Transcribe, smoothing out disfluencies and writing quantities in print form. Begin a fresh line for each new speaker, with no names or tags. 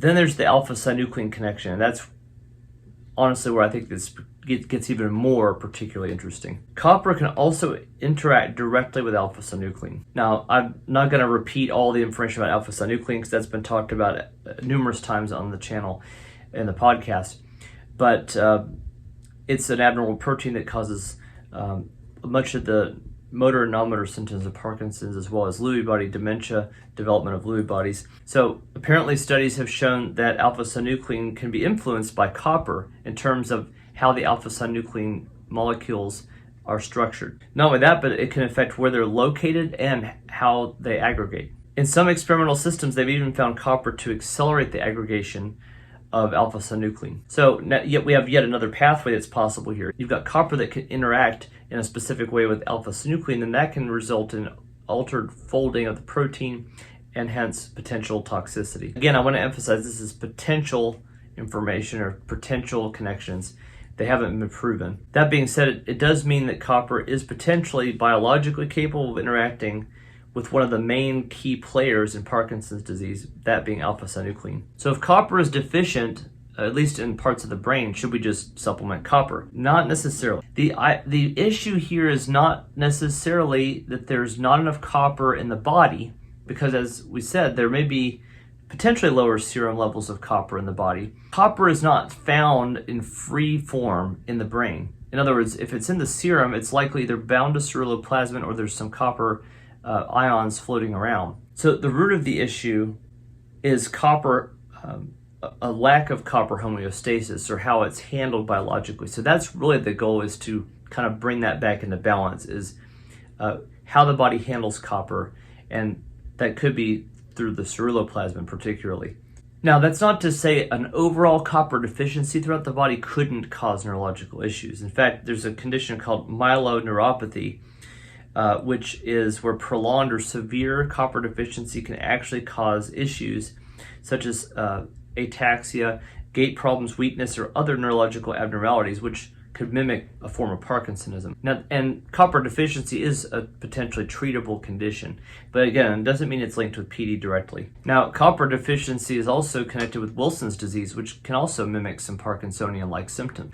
Then there's the alpha-synuclein connection, and that's honestly where I think this gets even more particularly interesting. Copper can also interact directly with alpha-synuclein. Now, I'm not going to repeat all the information about alpha-synuclein because that's been talked about numerous times on the channel and the podcast, but it's an abnormal protein that causes much of the motor and non-motor symptoms of Parkinson's, as well as Lewy body dementia, development of Lewy bodies. So apparently studies have shown that alpha-synuclein can be influenced by copper in terms of how the alpha-synuclein molecules are structured. Not only that, but it can affect where they're located and how they aggregate. In some experimental systems, they've even found copper to accelerate the aggregation of alpha-synuclein. So yet we have yet another pathway that's possible here. You've got copper that can interact in a specific way with alpha-synuclein, and that can result in altered folding of the protein and hence potential toxicity. Again, I want to emphasize this is potential information or potential connections. They haven't been proven. That being said, it does mean that copper is potentially biologically capable of interacting with one of the main key players in Parkinson's disease, that being alpha-synuclein. So if copper is deficient, at least in parts of the brain, should we just supplement copper? Not necessarily. The issue here is not necessarily that there's not enough copper in the body, because as we said, there may be potentially lower serum levels of copper in the body. Copper is not found in free form in the brain. In other words, if it's in the serum, it's likely either bound to ceruloplasmin or there's some copper ions floating around. So the root of the issue is copper, a lack of copper homeostasis, or how it's handled biologically. So that's really the goal, is to kind of bring that back into balance, is how the body handles copper, and that could be through the ceruloplasmin particularly. Now, that's not to say an overall copper deficiency throughout the body couldn't cause neurological issues. In fact, there's a condition called myeloneuropathy, which is where prolonged or severe copper deficiency can actually cause issues such as ataxia, gait problems, weakness, or other neurological abnormalities, which could mimic a form of Parkinsonism. Now, and copper deficiency is a potentially treatable condition, but again, it doesn't mean it's linked with PD directly. Now, copper deficiency is also connected with Wilson's disease, which can also mimic some Parkinsonian-like symptoms.